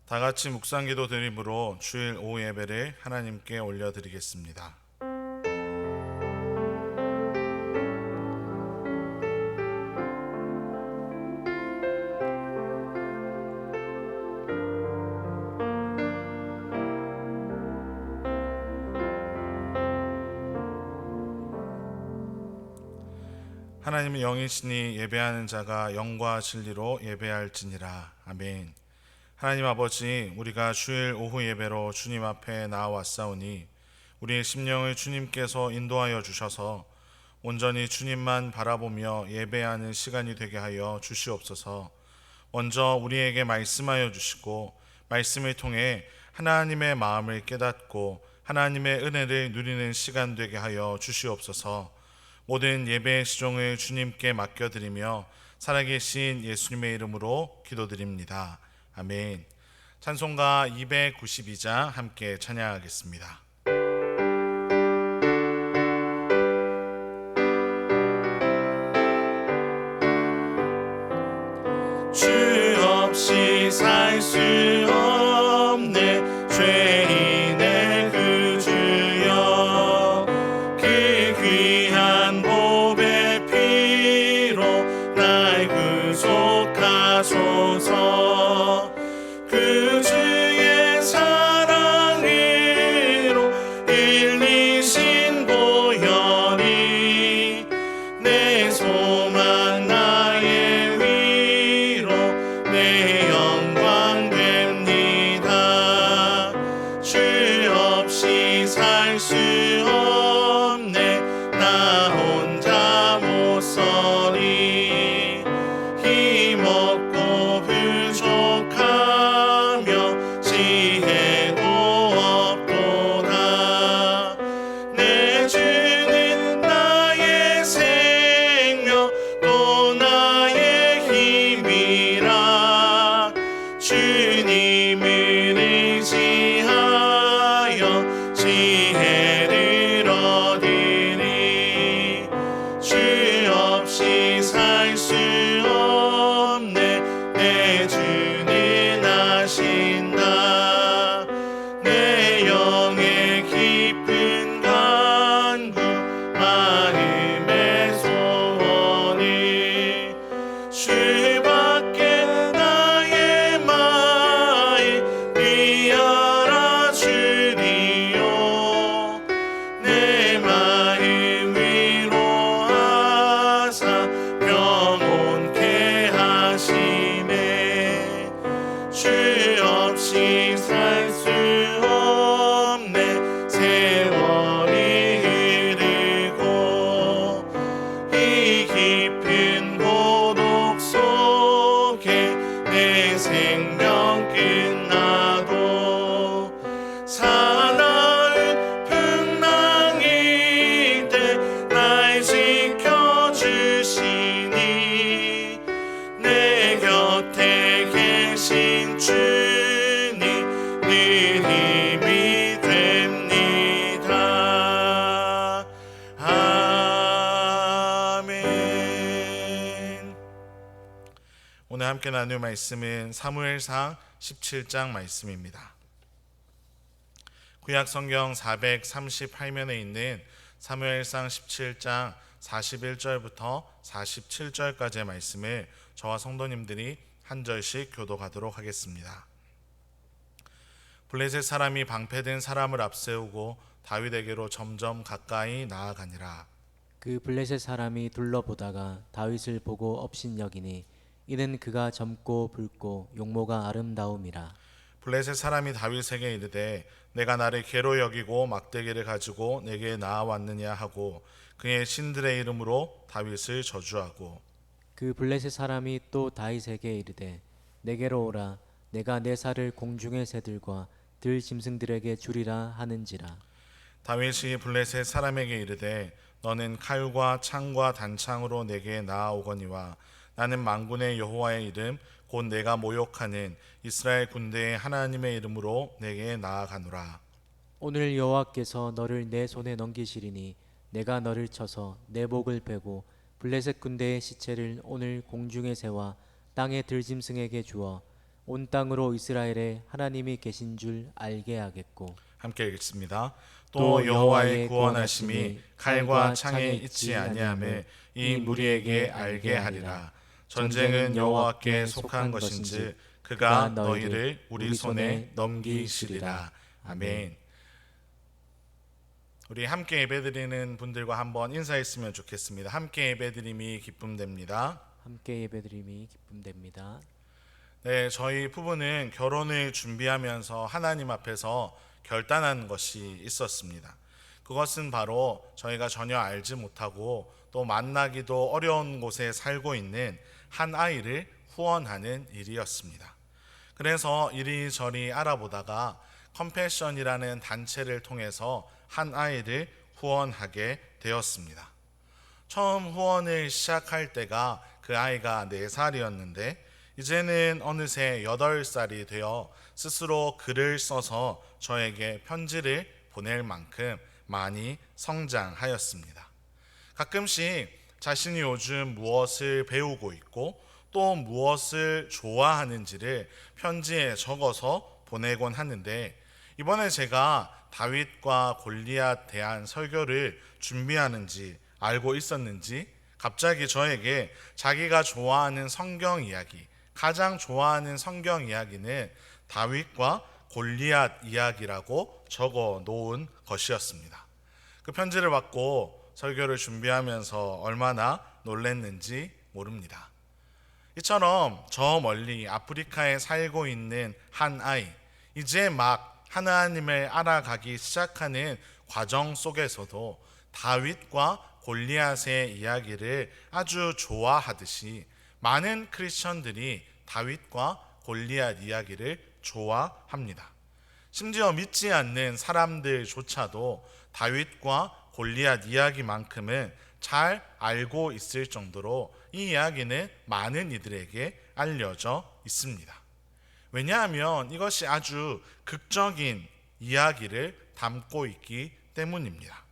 다 같이 묵상기도 드림으로 주일 오후 예배를 하나님께 올려드리겠습니다. 하나님은 영이시니 예배하는 자가 영과 진리로 예배할지니라. 아멘. 하나님 아버지, 우리가 주일 오후 예배로 주님 앞에 나아왔사오니 우리의 심령을 주님께서 인도하여 주셔서 온전히 주님만 바라보며 예배하는 시간이 되게 하여 주시옵소서. 먼저 우리에게 말씀하여 주시고 말씀을 통해 하나님의 마음을 깨닫고 하나님의 은혜를 누리는 시간 되게 하여 주시옵소서. 모든 예배의 시종을 주님께 맡겨드리며 살아계신 예수님의 이름으로 기도드립니다. 아멘. 찬송가 292장 함께 찬양하겠습니다. 주 없이 살 수 없네 죄인의 구주여, 그 귀한 보배 피로 날 구속하소서. 그 주의 사랑으로 일리신 보혈이 내 소망 나의 위로 내 영광 됩니다. 주 없이 살 수 없네 나 혼자 못 서리. 힘없고 부족하며 지혜도 없도다. 내 주는 나의 생명 또 나의 힘이라. 주님을 의지하여 지혜를 얻으리. 주 없이 살 수 없네 내 주는 아신다. 내 영의 깊은 간구 마음의 소원이 주밖에 나의 마음 비하라 주리요. 내 마음 위로하사 평온케 하시네. 주 없이 살 수 없네 세월이 흐르고 이 깊은 고독 속에 내 생명 끝나도 사나운 풍랑일 때 날 지켜주시니 내 곁에 계신 주님 늘 힘이 됩니다. 아멘. 오늘 함께 나눌 말씀은 사무엘상 17장 말씀입니다. 구약 성경 438면에 있는 사무엘상 17장 41절부터 47절까지의 말씀을 저와 성도님들이 한 절씩 교독하도록 하겠습니다. 블레셋 사람이 방패든 사람을 앞세우고 다윗에게로 점점 가까이 나아가니라. 그 블레셋 사람이 둘러보다가 다윗을 보고 업신여기니 이는 그가 젊고 붉고 용모가 아름다움이라. 블레셋 사람이 다윗에게 이르되 내가 나를 괴로 여기고 막대기를 가지고 내게 나아왔느냐 하고 그의 신들의 이름으로 다윗을 저주하고. 그 블레셋 사람이 또 다윗에게 이르되 내게로 오라. 내가 내 살을 공중의 새들과 들 짐승들에게 주리라 하는지라. 다윗이 블레셋 사람에게 이르되 너는 칼과 창과 단창으로 내게 나아오거니와 나는 만군의 여호와의 이름 곧 내가 모욕하는 이스라엘 군대의 하나님의 이름으로 내게 나아가노라. 오늘 여호와께서 너를 내 손에 넘기시리니 내가 너를 쳐서 내 목을 베고 블레셋 군대의 시체를 오늘 공중의 새와 땅의 들짐승에게 주어 온 땅으로 이스라엘에 하나님이 계신 줄 알게 하겠고 함께 읽겠습니다. 또 여호와의 구원하심이 칼과 창에 있지 아니하매 이 무리에게 알게 하리라. 전쟁은 여호와께 속한 것인지 그가 너희를 우리 손에 넘기시리라. 아멘. 우리 함께 예배드리는 분들과 한번 인사했으면 좋겠습니다. 함께 예배드림이 기쁨됩니다. 함께 예배드림이 기쁨됩니다. 네, 저희 부부는 결혼을 준비하면서 하나님 앞에서 결단한 것이 있었습니다. 그것은 바로 저희가 전혀 알지 못하고 또 만나기도 어려운 곳에 살고 있는 한 아이를 후원하는 일이었습니다. 그래서 이리저리 알아보다가 컴패션이라는 단체를 통해서 한 아이를 후원하게 되었습니다. 처음 후원을 시작할 때가 그 아이가 4살이었는데 이제는 어느새 8살이 되어 스스로 글을 써서 저에게 편지를 보낼 만큼 많이 성장하였습니다. 가끔씩 자신이 요즘 무엇을 배우고 있고 또 무엇을 좋아하는지를 편지에 적어서 보내곤 하는데 이번에 제가 다윗과 골리앗 대한 설교를 준비하는지 알고 있었는지 갑자기 저에게 자기가 좋아하는 성경 이야기, 가장 좋아하는 성경 이야기는 다윗과 골리앗 이야기라고 적어 놓은 것이었습니다. 그 편지를 받고 설교를 준비하면서 얼마나 놀랐는지 모릅니다. 이처럼 저 멀리 아프리카에 살고 있는 한 아이, 이제 막 하나님을 알아가기 시작하는 과정 속에서도 다윗과 골리앗의 이야기를 아주 좋아하듯이 많은 크리스천들이 다윗과 골리앗 이야기를 좋아합니다. 심지어 믿지 않는 사람들조차도 다윗과 골리앗 이야기만큼은 잘 알고 있을 정도로 이 이야기는 많은 이들에게 알려져 있습니다. 왜냐하면 이것이 아주 극적인 이야기를 담고 있기 때문입니다.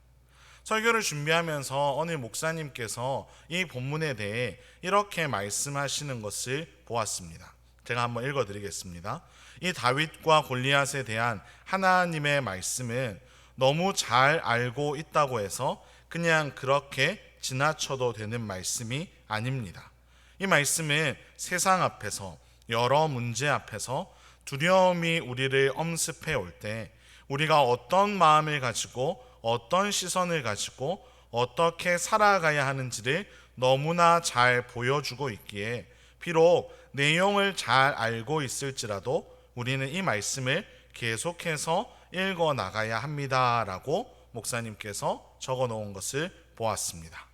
설교를 준비하면서 어느 목사님께서 이 본문에 대해 이렇게 말씀하시는 것을 보았습니다. 제가 한번 읽어드리겠습니다. 이 다윗과 골리앗에 대한 하나님의 말씀은 너무 잘 알고 있다고 해서 그냥 그렇게 지나쳐도 되는 말씀이 아닙니다. 이 말씀은 세상 앞에서 여러 문제 앞에서 두려움이 우리를 엄습해 올 때 우리가 어떤 마음을 가지고 어떤 시선을 가지고 어떻게 살아가야 하는지를 너무나 잘 보여주고 있기에 비록 내용을 잘 알고 있을지라도 우리는 이 말씀을 계속해서 읽어 나가야 합니다라고 목사님께서 적어 놓은 것을 보았습니다.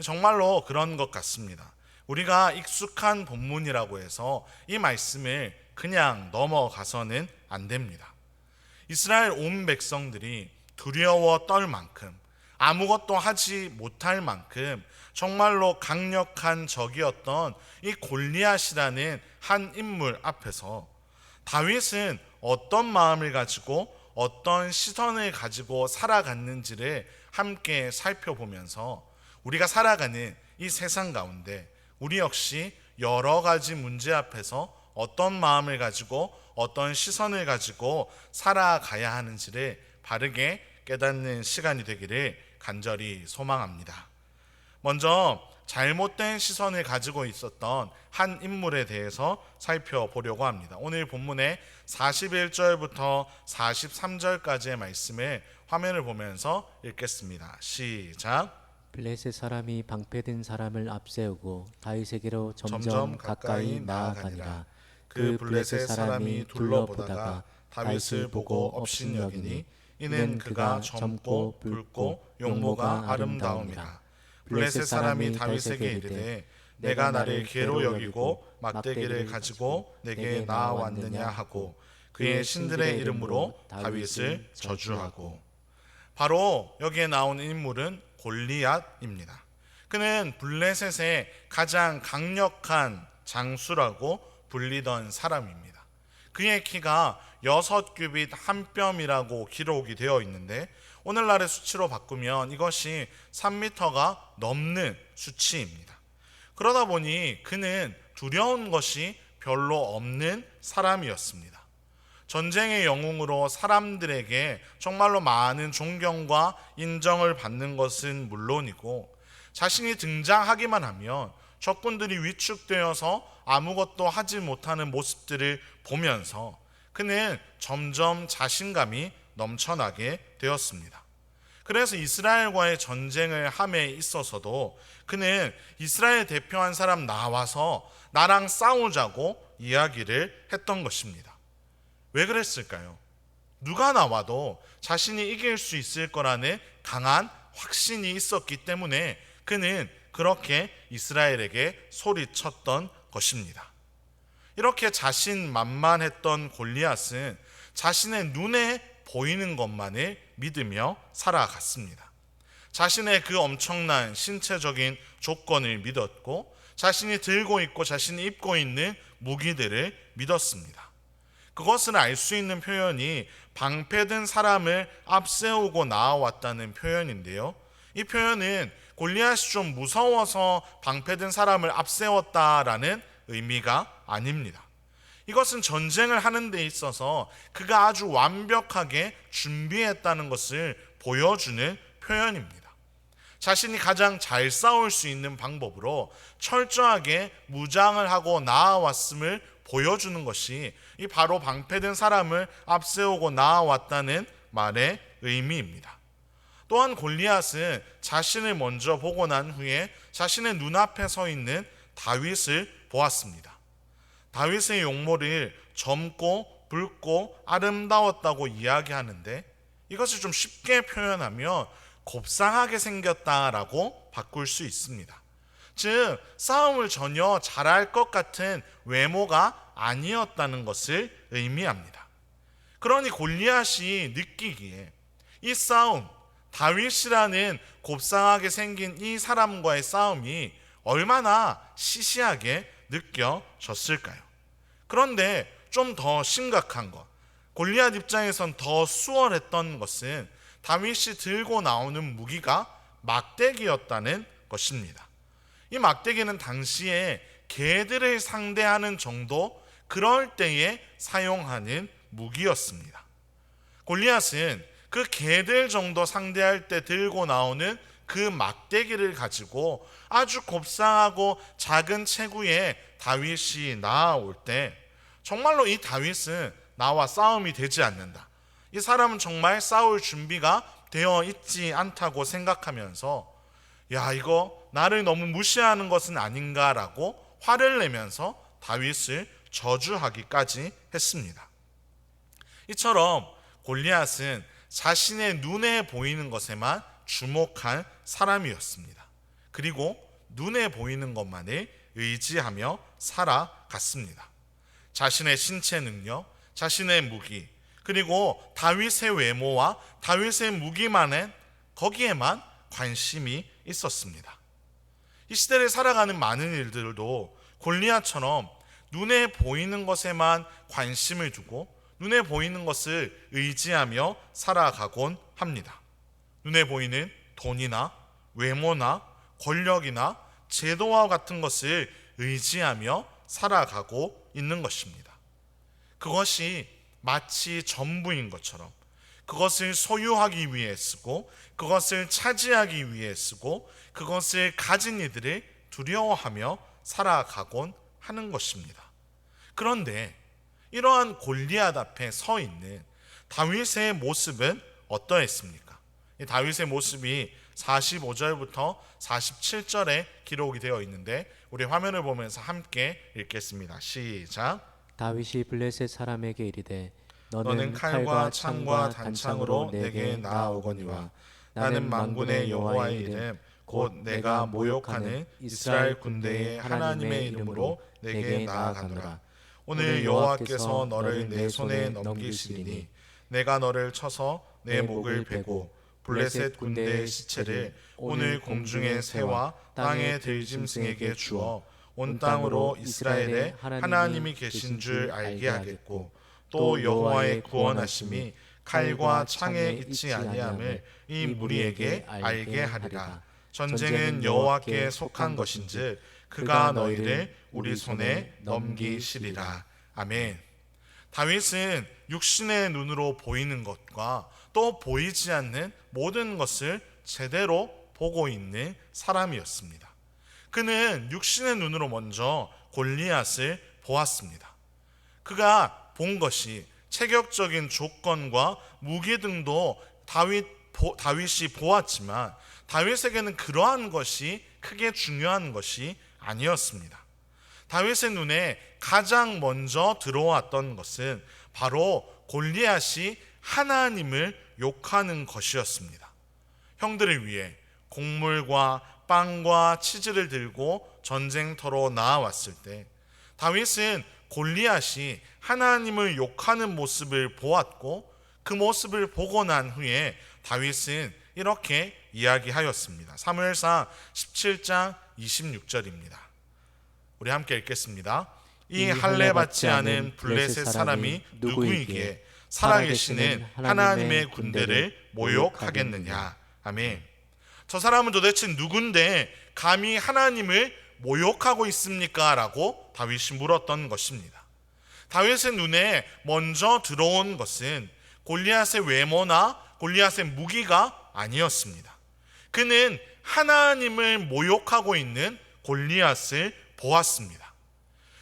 정말로 그런 것 같습니다. 우리가 익숙한 본문이라고 해서 이 말씀을 그냥 넘어가서는 안 됩니다. 이스라엘 온 백성들이 두려워 떨 만큼 아무것도 하지 못할 만큼 정말로 강력한 적이었던 이 골리앗이라는 한 인물 앞에서 다윗은 어떤 마음을 가지고 어떤 시선을 가지고 살아갔는지를 함께 살펴보면서 우리가 살아가는 이 세상 가운데 우리 역시 여러 가지 문제 앞에서 어떤 마음을 가지고 어떤 시선을 가지고 살아가야 하는지를 바르게 깨닫는 시간이 되기를 간절히 소망합니다. 먼저 잘못된 시선을 가지고 있었던 한 인물에 대해서 살펴보려고 합니다. 오늘 본문의 41절부터 43절까지의 말씀을 화면을 보면서 읽겠습니다. 시작. 블레셋 사람이 방패든 사람을 앞세우고 다윗에게로 점점 가까이 나아가니라. 그 블레셋 사람이 둘러보다가 다윗을 보고 업신여기니 이는 그가 젊고 붉고 용모가 아름다움이라. 블레셋 사람이 다윗에게 이르되 내가 나를 개로 여기고 막대기를 가지고 내게 나아왔느냐 하고 그의 신들의 이름으로 다윗을 저주하고. 바로 여기에 나온 인물은 골리앗입니다. 그는 블레셋의 가장 강력한 장수라고 불리던 사람입니다. 그의 키가 6규빗 한 뼘이라고 기록이 되어 있는데 오늘날의 수치로 바꾸면 이것이 3m가 넘는 수치입니다. 그러다 보니 그는 두려운 것이 별로 없는 사람이었습니다. 전쟁의 영웅으로 사람들에게 정말로 많은 존경과 인정을 받는 것은 물론이고, 자신이 등장하기만 하면 적군들이 위축되어서 아무것도 하지 못하는 모습들을 보면서 그는 점점 자신감이 넘쳐나게 되었습니다. 그래서 이스라엘과의 전쟁을 함에 있어서도 그는 이스라엘 대표한 사람 나와서 나랑 싸우자고 이야기를 했던 것입니다. 왜 그랬을까요? 누가 나와도 자신이 이길 수 있을 거라는 강한 확신이 있었기 때문에 그는 그렇게 이스라엘에게 소리쳤던 것입니다. 이렇게 자신만만했던 골리앗은 자신의 눈에 보이는 것만을 믿으며 살아갔습니다. 자신의 그 엄청난 신체적인 조건을 믿었고, 자신이 들고 있고 자신이 입고 있는 무기들을 믿었습니다. 그것을 알 수 있는 표현이 방패든 사람을 앞세우고 나아왔다는 표현인데요, 이 표현은 골리앗이 좀 무서워서 방패든 사람을 앞세웠다라는 의미가 아닙니다. 이것은 전쟁을 하는 데 있어서 그가 아주 완벽하게 준비했다는 것을 보여주는 표현입니다. 자신이 가장 잘 싸울 수 있는 방법으로 철저하게 무장을 하고 나아왔음을 보여주는 것이 이 바로 방패든 사람을 앞세우고 나아왔다는 말의 의미입니다. 또한 골리앗은 자신을 먼저 보고 난 후에 자신의 눈앞에 서 있는 다윗을 보았습니다. 다윗의 용모를 젊고 붉고 아름다웠다고 이야기하는데, 이것을 좀 쉽게 표현하면 곱상하게 생겼다라고 바꿀 수 있습니다. 즉, 싸움을 전혀 잘할 것 같은 외모가 아니었다는 것을 의미합니다. 그러니 골리앗이 느끼기에 이 싸움, 다윗이라는 곱상하게 생긴 이 사람과의 싸움이 얼마나 시시하게 느껴졌을까요? 그런데 좀 더 심각한 것, 골리앗 입장에선 더 수월했던 것은 다윗이 들고 나오는 무기가 막대기였다는 것입니다. 이 막대기는 당시에 개들을 상대하는 정도, 그럴 때에 사용하는 무기였습니다. 골리앗은 그 개들 정도 상대할 때 들고 나오는 그 막대기를 가지고 아주 곱상하고 작은 체구에 다윗이 나아올 때 정말로 이 다윗은 나와 싸움이 되지 않는다, 이 사람은 정말 싸울 준비가 되어 있지 않다고 생각하면서 야, 이거 나를 너무 무시하는 것은 아닌가라고 화를 내면서 다윗을 저주하기까지 했습니다. 이처럼 골리앗은 자신의 눈에 보이는 것에만 주목한 사람이었습니다. 그리고 눈에 보이는 것만을 의지하며 살아갔습니다. 자신의 신체 능력, 자신의 무기, 그리고 다윗의 외모와 다윗의 무기만은 거기에만 관심이 있었습니다. 이 시대를 살아가는 많은 일들도 골리앗처럼 눈에 보이는 것에만 관심을 두고 눈에 보이는 것을 의지하며 살아가곤 합니다. 눈에 보이는 돈이나 외모나 권력이나 제도와 같은 것을 의지하며 살아가고 있는 것입니다. 그것이 마치 전부인 것처럼 그것을 소유하기 위해 쓰고 그것을 차지하기 위해 쓰고 그것을 가진 이들을 두려워하며 살아가곤 하는 것입니다. 그런데 이러한 골리앗 앞에 서 있는 다윗의 모습은 어떠했습니까? 이 다윗의 모습이 45절부터 47절에 기록이 되어 있는데 우리 화면을 보면서 함께 읽겠습니다. 시작. 다윗이 블레셋 사람에게 이르되 너는 칼과 창과 단창으로 내게 나아오거니와 나는 만군의 여호와의 이름 곧 내가 모욕하는 이스라엘 군대의 하나님의 이름으로 내게 나아가노라. 오늘 여호와께서 너를 내 손에 넘기시리니 내가 너를 쳐서 내 목을 베고 블레셋 군대의 시체를 오늘 공중의 새와 땅의 들짐승에게 주어 온 땅으로 이스라엘에 하나님이 계신 줄 알게 하겠고 또 여호와의 구원하심이 칼과 창에 있지 아니함을 이 무리에게 알게 하리라. 전쟁은 여호와께 속한 것인즉 그가 너희를 우리 손에 넘기시리라. 아멘. 다윗은 육신의 눈으로 보이는 것과 또 보이지 않는 모든 것을 제대로 보고 있는 사람이었습니다. 그는 육신의 눈으로 먼저 골리앗을 보았습니다. 그가 본 것이 체격적인 조건과 무기 등도 다윗이 보았지만 다윗에게는 그러한 것이 크게 중요한 것이 아니었습니다. 다윗의 눈에 가장 먼저 들어왔던 것은 바로 골리앗이 하나님을 욕하는 것이었습니다. 형들을 위해 곡물과 빵과 치즈를 들고 전쟁터로 나아왔을 때 다윗은 골리앗이 하나님을 욕하는 모습을 보았고 그 모습을 보고 난 후에 다윗은 이렇게 이야기하였습니다. 사무엘상 17장 26절입니다. 우리 함께 읽겠습니다. 이 할례 받지 않은 블레셋 사람이 누구이기에 살아계시는 하나님의 군대를 모욕하겠느냐. 아멘. 저 사람은 도대체 누군데 감히 하나님을 모욕하고 있습니까? 라고 다윗이 물었던 것입니다. 다윗의 눈에 먼저 들어온 것은 골리앗의 외모나 골리앗의 무기가 아니었습니다. 그는 하나님을 모욕하고 있는 골리앗을 보았습니다.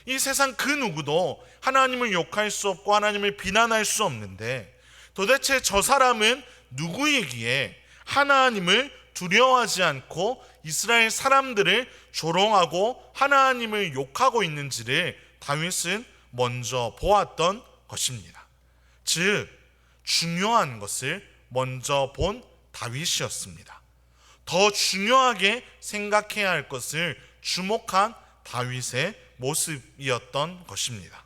이 세상 그 누구도 하나님을 욕할 수 없고 하나님을 비난할 수 없는데 도대체 저 사람은 누구이기에 하나님을 두려워하지 않고 이스라엘 사람들을 조롱하고 하나님을 욕하고 있는지를 다윗은 먼저 보았던 것입니다. 즉 중요한 것을 먼저 본 다윗이었습니다. 더 중요하게 생각해야 할 것을 주목한 다윗의 모습이었던 것입니다.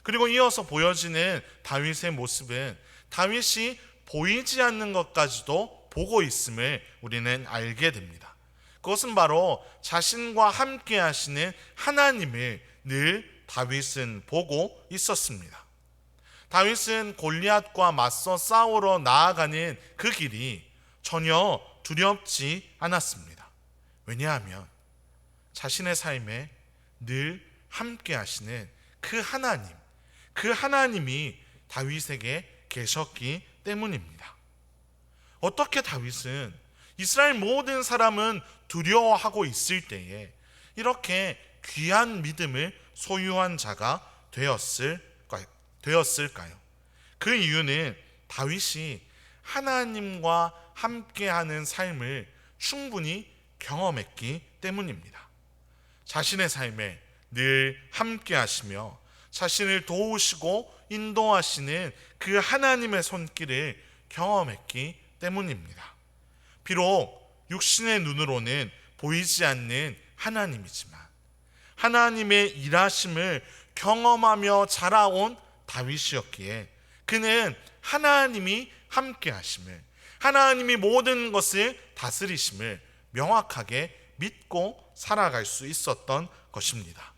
그리고 이어서 보여지는 다윗의 모습은 다윗이 보이지 않는 것까지도 보고 있음을 우리는 알게 됩니다. 그것은 바로 자신과 함께 하시는 하나님을 늘 다윗은 보고 있었습니다. 다윗은 골리앗과 맞서 싸우러 나아가는 그 길이 전혀 두렵지 않았습니다. 왜냐하면 자신의 삶에 늘 함께 하시는 그 하나님이 다윗에게 계셨기 때문입니다. 어떻게 다윗은 이스라엘 모든 사람은 두려워하고 있을 때에 이렇게 귀한 믿음을 소유한 자가 되었을까요? 그 이유는 다윗이 하나님과 함께하는 삶을 충분히 경험했기 때문입니다. 자신의 삶에 늘 함께하시며 자신을 도우시고 인도하시는 그 하나님의 손길을 경험했기 때문입니다. 비록 육신의 눈으로는 보이지 않는 하나님이지만 하나님의 일하심을 경험하며 자라온 다윗이었기에 그는 하나님이 함께 하심을, 하나님이 모든 것을 다스리심을 명확하게 믿고 살아갈 수 있었던 것입니다.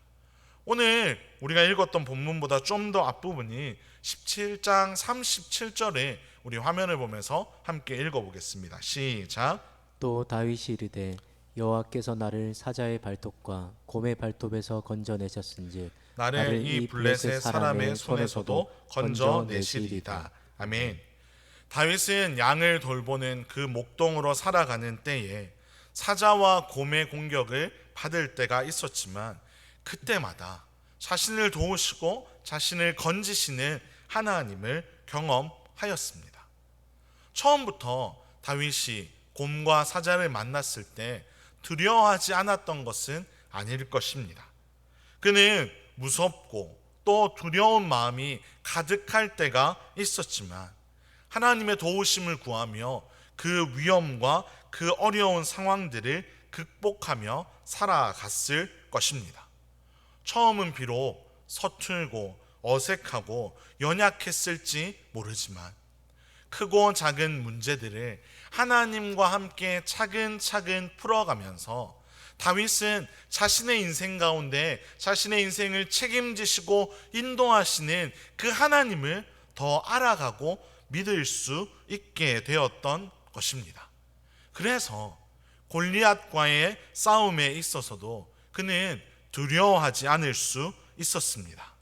오늘 우리가 읽었던 본문보다 좀 더 앞부분이 17장 37절에 우리 화면을 보면서 함께 읽어보겠습니다. 시작. 또 다윗이 이르되 여호와께서 나를 사자의 발톱과 곰의 발톱에서 건져내셨은즉 나를 이 블레셋 사람의 손에서도 건져내시리다. 아멘. 다윗은 양을 돌보는 그 목동으로 살아가는 때에 사자와 곰의 공격을 받을 때가 있었지만 그때마다 자신을 도우시고 자신을 건지시는 하나님을 경험하였습니다. 처음부터 다윗이 곰과 사자를 만났을 때 두려워하지 않았던 것은 아닐 것입니다. 그는 무섭고 또 두려운 마음이 가득할 때가 있었지만 하나님의 도우심을 구하며 그 위험과 그 어려운 상황들을 극복하며 살아갔을 것입니다. 처음은 비록 서툴고 어색하고 연약했을지 모르지만 크고 작은 문제들을 하나님과 함께 차근차근 풀어가면서 다윗은 자신의 인생 가운데 자신의 인생을 책임지시고 인도하시는 그 하나님을 더 알아가고 믿을 수 있게 되었던 것입니다. 그래서 골리앗과의 싸움에 있어서도 그는 두려워하지 않을 수 있었습니다.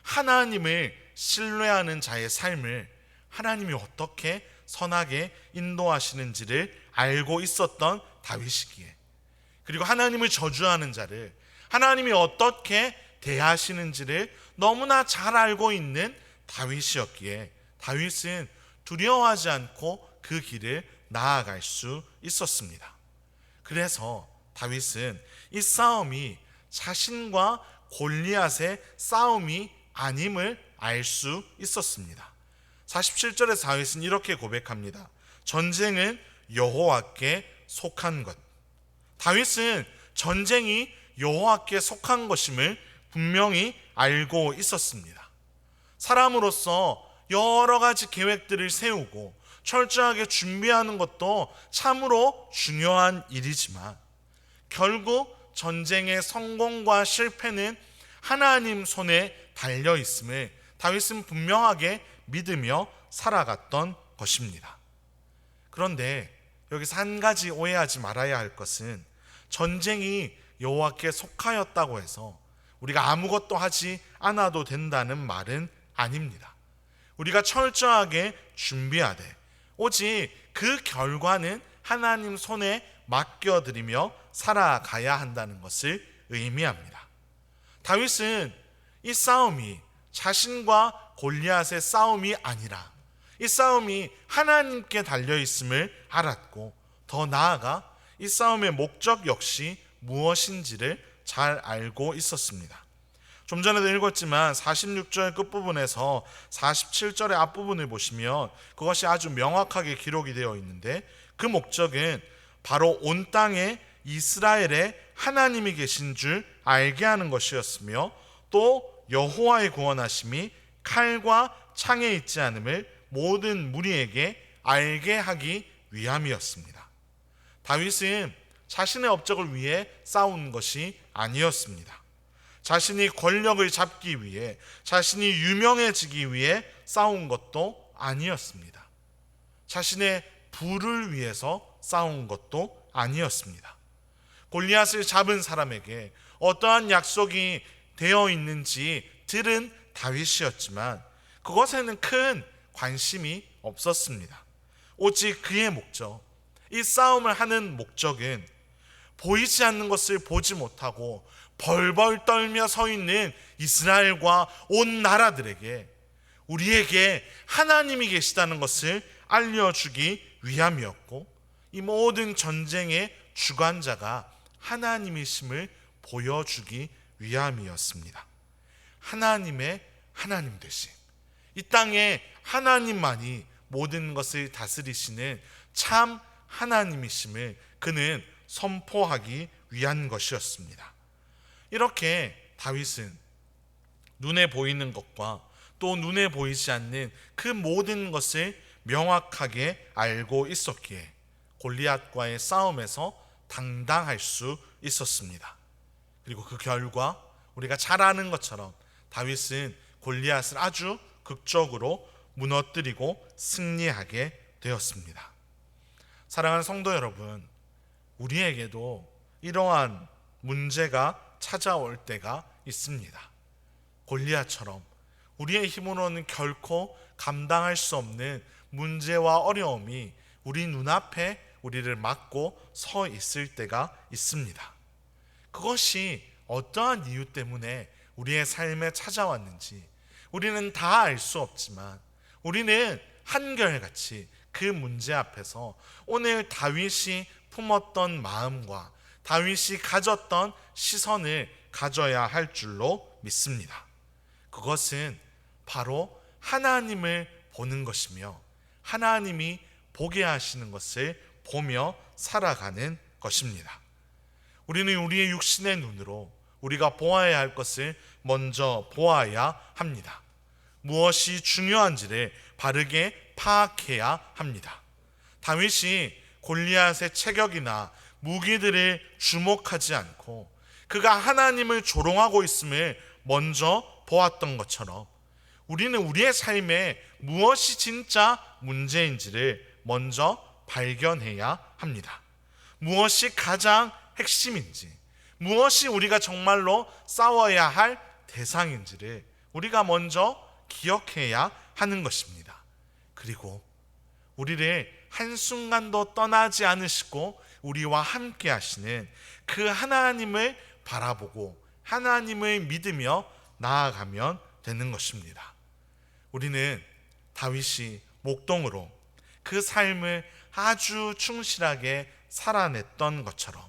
하나님을 신뢰하는 자의 삶을 하나님이 어떻게 선하게 인도하시는지를 알고 있었던 다윗이기에, 그리고 하나님을 저주하는 자를 하나님이 어떻게 대하시는지를 너무나 잘 알고 있는 다윗이었기에 다윗은 두려워하지 않고 그 길을 나아갈 수 있었습니다. 그래서 다윗은 이 싸움이 자신과 골리앗의 싸움이 아님을 알 수 있었습니다. 47절에 다윗은 이렇게 고백합니다. 전쟁은 여호와께 속한 것. 다윗은 전쟁이 여호와께 속한 것임을 분명히 알고 있었습니다. 사람으로서 여러 가지 계획들을 세우고 철저하게 준비하는 것도 참으로 중요한 일이지만 결국 전쟁의 성공과 실패는 하나님 손에 달려 있음을 다윗은 분명하게 믿으며 살아갔던 것입니다. 그런데 여기서 한 가지 오해하지 말아야 할 것은 전쟁이 여호와께 속하였다고 해서 우리가 아무것도 하지 않아도 된다는 말은 아닙니다. 우리가 철저하게 준비하되 오직 그 결과는 하나님 손에 맡겨드리며 살아가야 한다는 것을 의미합니다. 다윗은 이 싸움이 자신과 골리앗의 싸움이 아니라 이 싸움이 하나님께 달려있음을 알았고, 더 나아가 이 싸움의 목적 역시 무엇인지를 잘 알고 있었습니다. 좀 전에도 읽었지만 46절 끝부분에서 47절의 앞부분을 보시면 그것이 아주 명확하게 기록이 되어 있는데, 그 목적은 바로 온 땅에 이스라엘의 하나님이 계신 줄 알게 하는 것이었으며, 또 여호와의 구원하심이 칼과 창에 있지 않음을 모든 무리에게 알게 하기 위함이었습니다. 다윗은 자신의 업적을 위해 싸운 것이 아니었습니다. 자신이 권력을 잡기 위해, 자신이 유명해지기 위해 싸운 것도 아니었습니다. 자신의 부를 위해서 싸운 것도 아니었습니다. 골리앗을 잡은 사람에게 어떠한 약속이 되어 있는지 들은 다윗이었지만 그것에는 큰 관심이 없었습니다. 오직 그의 목적, 이 싸움을 하는 목적은 보이지 않는 것을 보지 못하고 벌벌 떨며 서 있는 이스라엘과 온 나라들에게 우리에게 하나님이 계시다는 것을 알려주기 위함이었고, 이 모든 전쟁의 주관자가 하나님이심을 보여주기 위함이었습니다. 하나님의 하나님 되신, 이 땅에 하나님만이 모든 것을 다스리시는 참 하나님이심을 그는 선포하기 위한 것이었습니다. 이렇게 다윗은 눈에 보이는 것과 또 눈에 보이지 않는 그 모든 것을 명확하게 알고 있었기에 골리앗과의 싸움에서 당당할 수 있었습니다. 그리고 그 결과 우리가 잘 아는 것처럼 다윗은 골리앗을 아주 극적으로 무너뜨리고 승리하게 되었습니다. 사랑하는 성도 여러분, 우리에게도 이러한 문제가 찾아올 때가 있습니다. 골리앗처럼 우리의 힘으로는 결코 감당할 수 없는 문제와 어려움이 우리 눈앞에 우리를 막고 서 있을 때가 있습니다. 그것이 어떠한 이유 때문에 우리의 삶에 찾아왔는지 우리는 다 알 수 없지만 우리는 한결같이 그 문제 앞에서 오늘 다윗이 품었던 마음과 다윗이 가졌던 시선을 가져야 할 줄로 믿습니다. 그것은 바로 하나님을 보는 것이며 하나님이 보게 하시는 것을 보며 살아가는 것입니다. 우리는 우리의 육신의 눈으로 우리가 보아야 할 것을 먼저 보아야 합니다. 무엇이 중요한지를 바르게 파악해야 합니다. 다윗이 골리앗의 체격이나 무기들을 주목하지 않고 그가 하나님을 조롱하고 있음을 먼저 보았던 것처럼 우리는 우리의 삶에 무엇이 진짜 문제인지를 먼저 발견해야 합니다. 무엇이 가장 핵심인지, 무엇이 우리가 정말로 싸워야 할 대상인지를 우리가 먼저 기억해야 하는 것입니다. 그리고 우리를 한순간도 떠나지 않으시고 우리와 함께 하시는 그 하나님을 바라보고 하나님을 믿으며 나아가면 되는 것입니다. 우리는 다윗이 목동으로 그 삶을 아주 충실하게 살아냈던 것처럼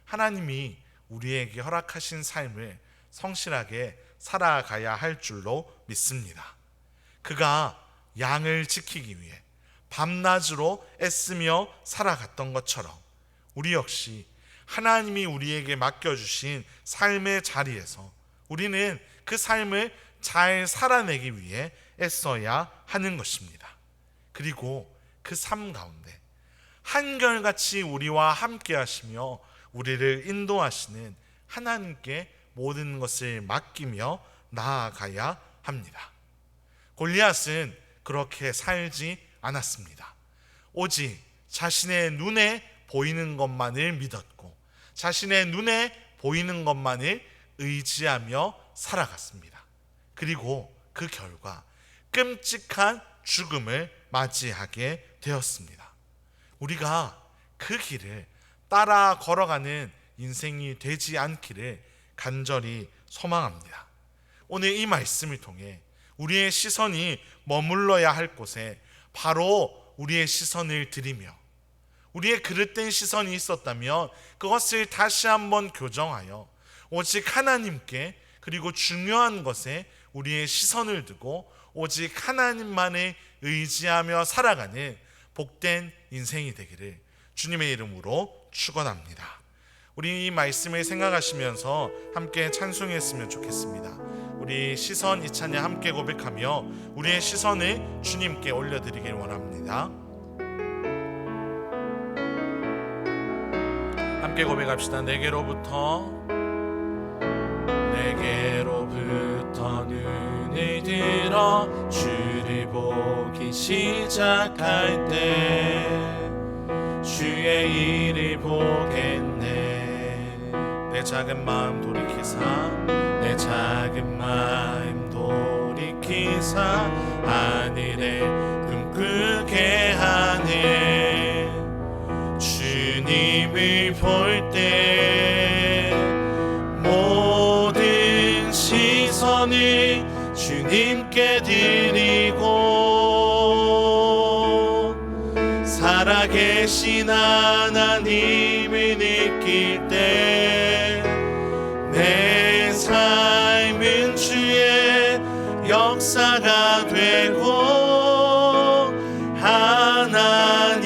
하나님이 우리에게 허락하신 삶을 성실하게 살아가야 할 줄로 믿습니다. 그가 양을 지키기 위해 밤낮으로 애쓰며 살아갔던 것처럼 우리 역시 하나님이 우리에게 맡겨주신 삶의 자리에서 우리는 그 삶을 잘 살아내기 위해 애써야 하는 것입니다. 그리고 그 삶 가운데 한결같이 우리와 함께 하시며 우리를 인도하시는 하나님께 모든 것을 맡기며 나아가야 합니다. 골리앗은 그렇게 살지 않았습니다. 오직 자신의 눈에 보이는 것만을 믿었고 자신의 눈에 보이는 것만을 의지하며 살아갔습니다. 그리고 그 결과 끔찍한 죽음을 맞이하게 되었습니다. 우리가 그 길을 따라 걸어가는 인생이 되지 않기를 간절히 소망합니다. 오늘 이 말씀을 통해 우리의 시선이 머물러야 할 곳에 바로 우리의 시선을 들이며 우리의 그릇된 시선이 있었다면 그것을 다시 한번 교정하여 오직 하나님께 그리고 중요한 것에 우리의 시선을 두고 오직 하나님만을 의지하며 살아가는 복된 인생이 되기를 주님의 이름으로 축원합니다. 우리 이 말씀을 생각하시면서 함께 찬송했으면 좋겠습니다. 우리 시선 이 찬양 함께 고백하며 우리의 시선을 주님께 올려드리길 원합니다. 함께 고백합시다. 내게로부터 눈을 들어 주를 보기 시작할 때 주의 일을 보겠네. 내 작은 마음 돌이키사 내 작은 마음 돌이키사 하늘에 꿈꾸게 하네. 주님을 볼 때 모든 시선을 주님께 드리고 살아계신 하나님을 느낄 때 내 삶은 주의 역사가 되고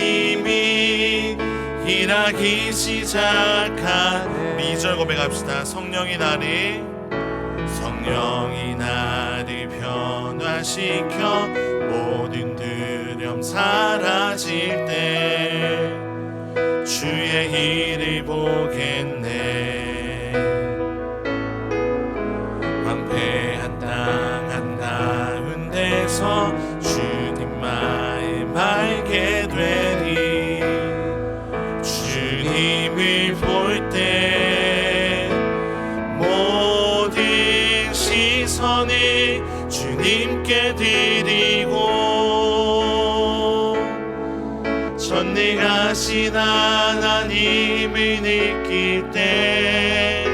하나님이 일하기 시작한 2절 고백합시다. 성령이 나를 변화시켜 모든 두려움 사라질 때 주의 일을 보겠네. 황폐한 땅 한가운데서 주님 마음 알게 되리. 주님을 볼 때 모든 시선을 주님께 드리고 전능하신 하나님을 느낄 때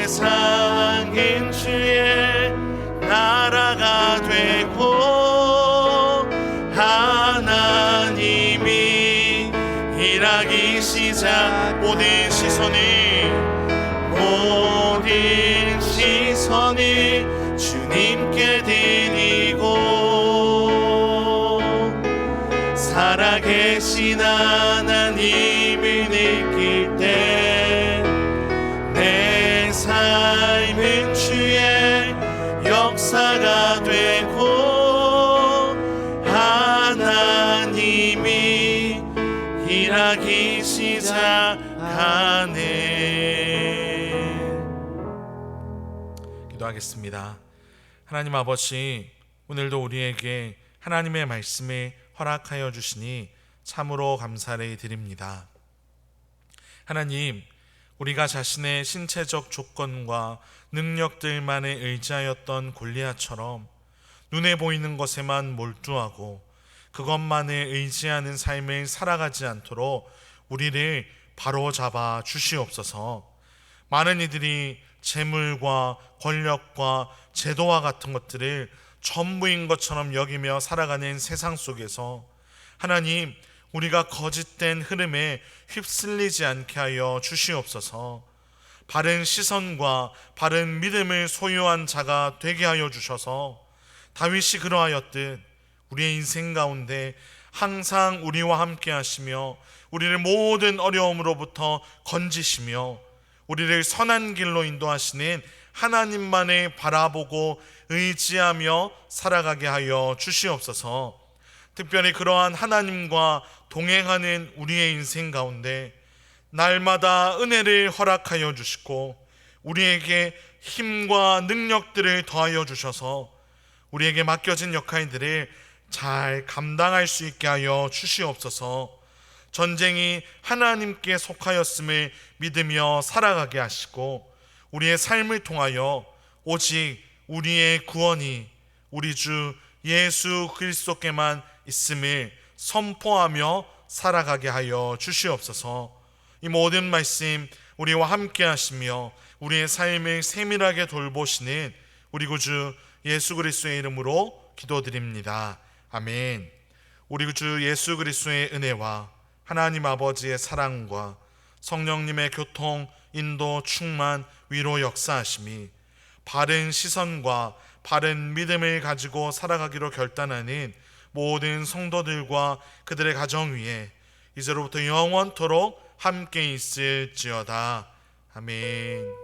세상은 주의 나라가 되고 하나님이 일하기 시작 모든 시선을 주님께 드리고 살아계신 하나님을 느낄 때 내 삶은 주의 역사가 되고 하나님이 일하기 시작하네. 기도하겠습니다. 하나님 아버지, 오늘도 우리에게 하나님의 말씀을 허락하여 주시니 참으로 감사를 드립니다. 하나님, 우리가 자신의 신체적 조건과 능력들만에 의지하였던 골리앗처럼 눈에 보이는 것에만 몰두하고 그것만에 의지하는 삶을 살아가지 않도록 우리를 바로잡아 주시옵소서. 많은 이들이 재물과 권력과 제도와 같은 것들을 전부인 것처럼 여기며 살아가는 세상 속에서 하나님, 우리가 거짓된 흐름에 휩쓸리지 않게 하여 주시옵소서. 바른 시선과 바른 믿음을 소유한 자가 되게 하여 주셔서 다윗이 그러하였듯 우리의 인생 가운데 항상 우리와 함께 하시며 우리를 모든 어려움으로부터 건지시며 우리를 선한 길로 인도하시는 하나님만을 바라보고 의지하며 살아가게 하여 주시옵소서. 특별히 그러한 하나님과 동행하는 우리의 인생 가운데 날마다 은혜를 허락하여 주시고 우리에게 힘과 능력들을 더하여 주셔서 우리에게 맡겨진 역할들을 잘 감당할 수 있게 하여 주시옵소서. 전쟁이 하나님께 속하였음을 믿으며 살아가게 하시고 우리의 삶을 통하여 오직 우리의 구원이 우리 주 예수 그리스도께만 있음을 선포하며 살아가게 하여 주시옵소서. 이 모든 말씀 우리와 함께 하시며 우리의 삶을 세밀하게 돌보시는 우리 구주 예수 그리스도의 이름으로 기도드립니다. 아멘. 우리 구주 예수 그리스도의 은혜와 하나님 아버지의 사랑과 성령님의 교통, 인도, 충만, 위로 역사하심이 바른 시선과 바른 믿음을 가지고 살아가기로 결단하는 모든 성도들과 그들의 가정 위에 이제로부터 영원토록 함께 있을지어다. 아멘.